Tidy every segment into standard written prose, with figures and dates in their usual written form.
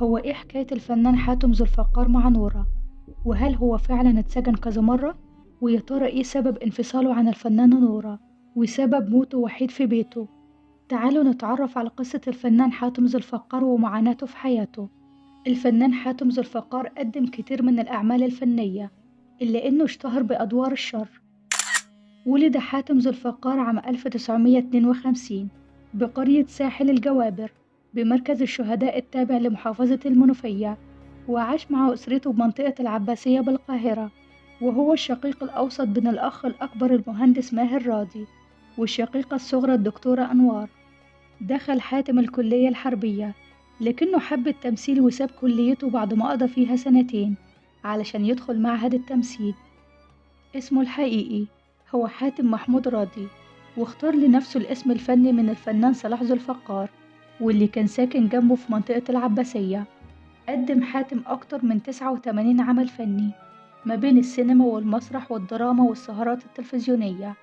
هو إيه حكاية الفنان حاتم ذو الفقار مع نورة؟ وهل هو فعلا اتسجن كذا مرة؟ ويا ترى إيه سبب انفصاله عن الفنانة نورة؟ وسبب موته وحيد في بيته؟ تعالوا نتعرف على قصة الفنان حاتم ذو الفقار ومعاناته في حياته. الفنان حاتم ذو الفقار قدم كتير من الأعمال الفنية، إلا إنه اشتهر بأدوار الشر. ولد حاتم ذو الفقار عام 1952 بقرية ساحل الجوابر بمركز الشهداء التابع لمحافظة المنوفية، وعاش مع أسرته بمنطقة العباسية بالقاهرة، وهو الشقيق الأوسط بين الأخ الأكبر المهندس ماهر راضي والشقيقة الصغرى الدكتورة أنوار. دخل حاتم الكلية الحربية، لكنه حب التمثيل وساب كليته بعد ما قضى فيها سنتين علشان يدخل معهد التمثيل. اسمه الحقيقي هو حاتم محمود راضي، واختار لنفسه الاسم الفني من الفنان صلاح ذو الفقار، واللي كان ساكن جنبه في منطقة العباسية. قدم حاتم أكتر من 89 عمل فني ما بين السينما والمسرح والدراما والسهرات التلفزيونية.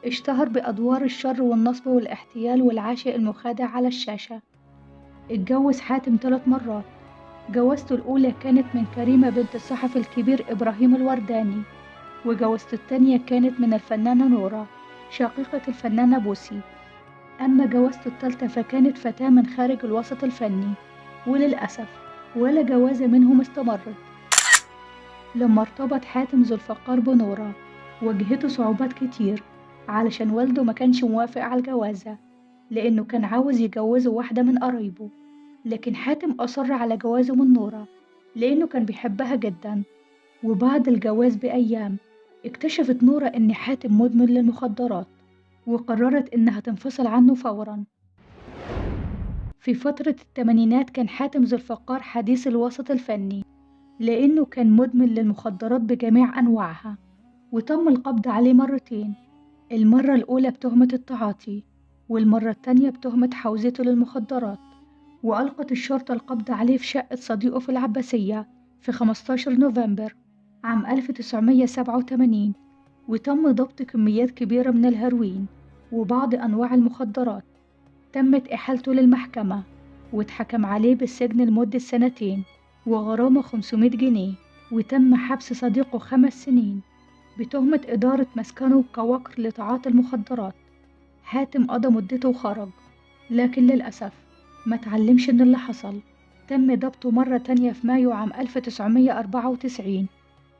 اشتهر بأدوار الشر والنصب والاحتيال والعاشق المخادع على الشاشة. اتجوز حاتم 3 مرات. جوازته الأولى كانت من كريمة بنت الصحفي الكبير إبراهيم الورداني، وجوازته التانية كانت من الفنانة نورة شقيقة الفنانة بوسي. أما جوازته التالتة فكانت فتاة من خارج الوسط الفني، وللأسف ولا جوازة منهم استمرت. لما ارتبط حاتم ذو الفقار بنورة واجهته صعوبات كتير، علشان والده ما كانش موافق على الجوازة، لأنه كان عاوز يجوزه واحدة من قرايبه. لكن حاتم أصر على جوازه من نورة لأنه كان بيحبها جدا. وبعد الجواز بأيام اكتشفت نورة إن حاتم مدمن للمخدرات، وقررت إنها تنفصل عنه فورا. في فترة التمانينات كان حاتم ذو الفقار حديث الوسط الفني، لأنه كان مدمن للمخدرات بجميع أنواعها، وتم القبض عليه مرتين. المرة الأولى بتهمة التعاطي، والمرة التانية بتهمة حوزته للمخدرات. وألقت الشرطة القبض عليه في شقة صديقه في العباسية في 15 نوفمبر عام 1987، وتم ضبط كميات كبيرة من الهيروين وبعض أنواع المخدرات. تمت إحالته للمحكمة، واتحكم عليه بالسجن لمدة 2 سنين وغرامة 500 جنيه، وتم حبس صديقه 5 سنين بتهمة إدارة مسكنه كوقر لتعاطي المخدرات. حاتم قضى مدته وخرج، لكن للأسف ما تعلمش من اللي حصل. تم ضبطه مرة تانية في مايو عام 1994،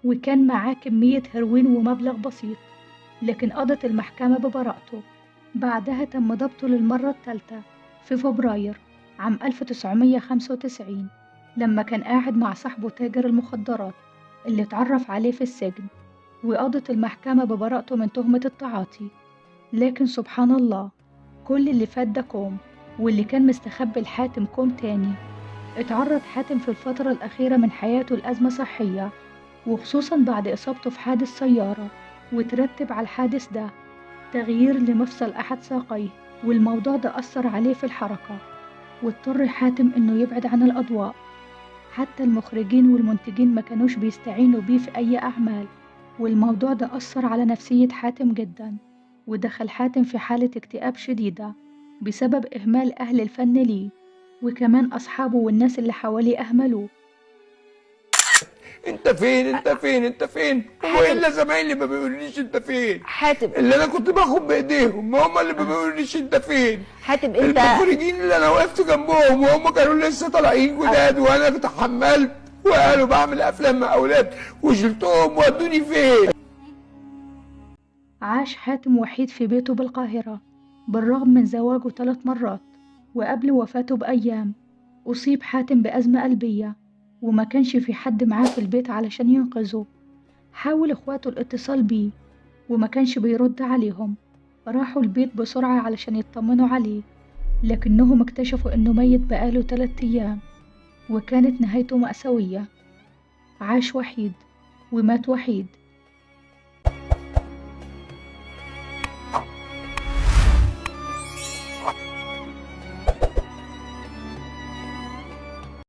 وكان معاه كمية هيروين ومبلغ بسيط، لكن قضت المحكمة ببراءته. بعدها تم ضبطه للمرة الثالثة في فبراير عام 1995، لما كان قاعد مع صاحبه تاجر المخدرات اللي اتعرف عليه في السجن، وقضت المحكمة ببراءته من تهمة التعاطي. لكن سبحان الله، كل اللي فات ده كوم، واللي كان مستخبي الحاتم كوم تاني. اتعرض حاتم في الفترة الأخيرة من حياته لأزمة صحية، وخصوصا بعد إصابته في حادث سيارة، وترتب على الحادث ده تغيير لمفصل أحد ساقيه، والموضوع ده أثر عليه في الحركة، واضطر حاتم إنه يبعد عن الأضواء. حتى المخرجين والمنتجين ما كانوش بيستعينوا بيه في أي أعمال، والموضوع ده أثر على نفسية حاتم جدا، ودخل حاتم في حالة اكتئاب شديدة بسبب إهمال أهل الفن ليه، وكمان أصحابه والناس اللي حواليه أهملوه. انت فين انت فين انت فين؟ هو حاتم الا زمايلي ما بيقوليش انت فين؟ حاتم اللي انا كنت باخد بايديهم هم اللي ما بيقوليش انت فين. حاتم انت المخرجين اللي انا وقفت جنبهم وهم كانوا لسه طالعين جداد وانا تحملت وقالوا بعمل افلام مع اولاد وشلتهم ودوني فين؟ عاش حاتم وحيد في بيته بالقاهرة بالرغم من زواجه 3 مرات، وقبل وفاته بأيام أصيب حاتم بأزمة قلبية، وما كانش في حد معاه في البيت علشان ينقذه. حاول إخواته الاتصال بيه وما كانش بيرد عليهم. راحوا البيت بسرعة علشان يطمنوا عليه، لكنهم اكتشفوا إنه ميت بقاله 3 أيام، وكانت نهايته مأساوية. عاش وحيد ومات وحيد.